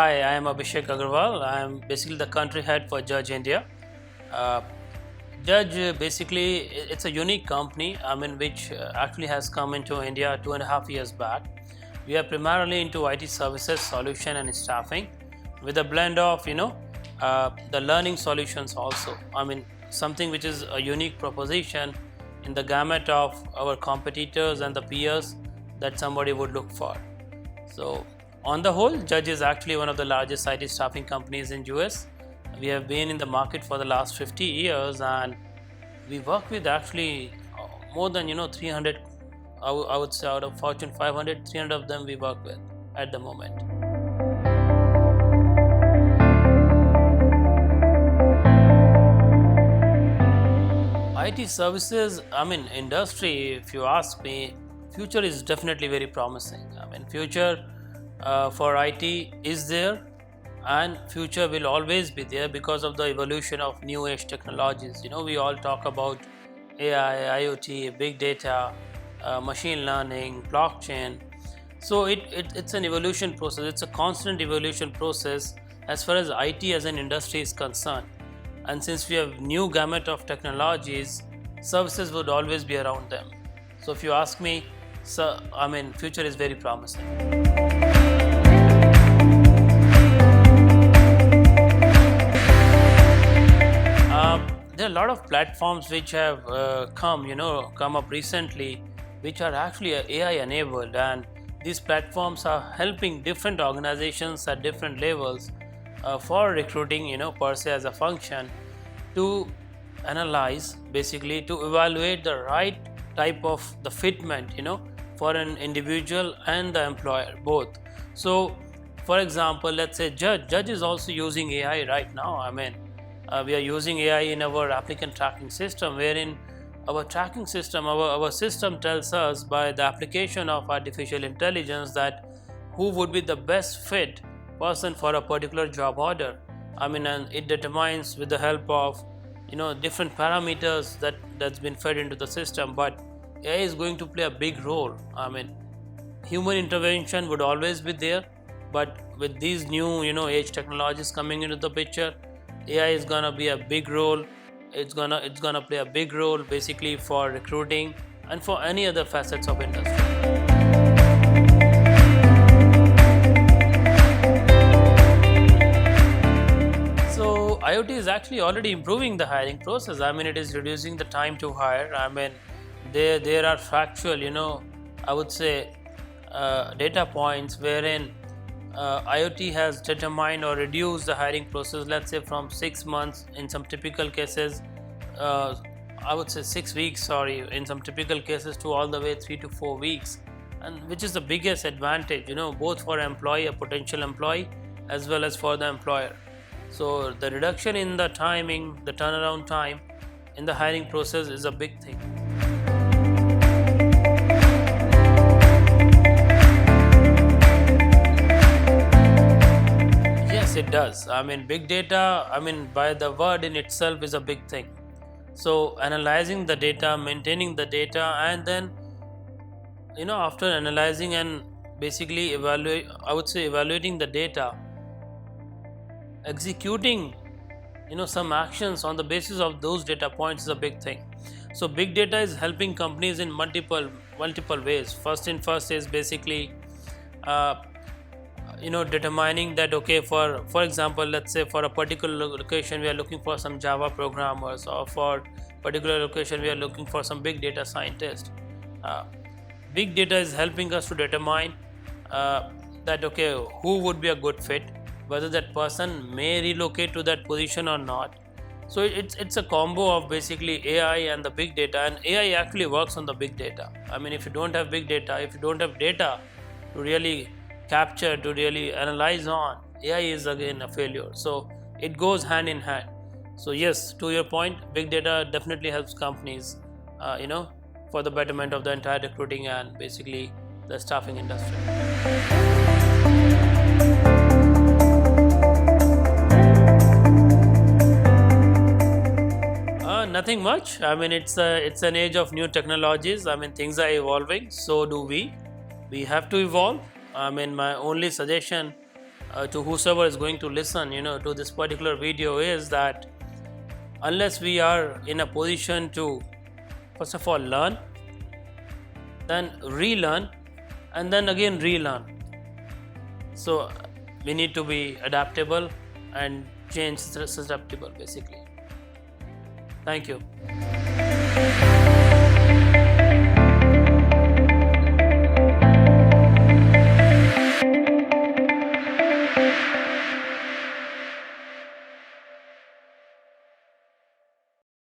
Hi, I am Abhishek Agarwal. I am basically the country head for Judge India. Uh, Judge basically it's a unique company. Which actually has come into India 2.5 years back. We are primarily into IT services, solution, and staffing, with a blend of the learning solutions also. Something which is a unique proposition in the gamut of our competitors and the peers that somebody would look for. So, on the whole, Judge is actually one of the largest IT staffing companies in US. We have been in the market for the last 50 years, and we work with actually more than 300. I would say out of Fortune 500, 300 of them we work with at the moment. IT services, industry. If you ask me, future is definitely very promising. Future for IT is there, and future will always be there because of the evolution of new age technologies. We all talk about AI, IoT, big data, machine learning, blockchain. So it's an evolution process. It's a constant evolution process as far as IT as an industry is concerned. And since we have new gamut of technologies, services would always be around them. So if you ask me, future is very promising. There are a lot of platforms which have come up recently, which are actually AI enabled, and these platforms are helping different organizations at different levels for recruiting, per se as a function, to analyze, basically to evaluate the right type of the fitment, for an individual and the employer both. So, for example, let's say Judge is also using AI right now. We are using AI in our applicant tracking system, wherein our tracking system, our system tells us by the application of artificial intelligence that who would be the best fit person for a particular job order. And it determines with the help of different parameters that's been fed into the system. But AI is going to play a big role. Human intervention would always be there, but with these new age technologies coming into the picture, AI is gonna be a big role. It's gonna play a big role basically for recruiting and for any other facets of industry. So IoT is actually already improving the hiring process. It is reducing the time to hire. There are factual, I would say, data points wherein IoT has determined or reduced the hiring process, let's say from 6 months in some typical cases, I would say 6 weeks, in some typical cases, to all the way 3 to 4 weeks, and which is the biggest advantage, both for employee, a potential employee, as well as for the employer. So the reduction in the timing, the turnaround time in the hiring process is a big thing. It does. Big data, by the word in itself, is a big thing. So analyzing the data, maintaining the data, and then after analyzing and basically evaluating the data, executing some actions on the basis of those data points is a big thing. So big data is helping companies in multiple ways. First is basically determining that, okay, for example, let's say for a particular location we are looking for some Java programmers, or for particular location we are looking for some big data scientists. Big data is helping us to determine that, okay, who would be a good fit, whether that person may relocate to that position or not. So it's a combo of basically AI and the big data, and AI actually works on the big data. If you don't have big data, if you don't have data to really capture, to really analyze on, AI is again a failure. So it goes hand in hand. So yes, to your point, big data definitely helps companies for the betterment of the entire recruiting and basically the staffing industry. Nothing much. It's an age of new technologies. Things are evolving, so do we. We have to evolve. My only suggestion to whosoever is going to listen, to this particular video is that unless we are in a position to first of all learn, then relearn, and then again relearn. So we need to be adaptable and change susceptible basically. Thank you.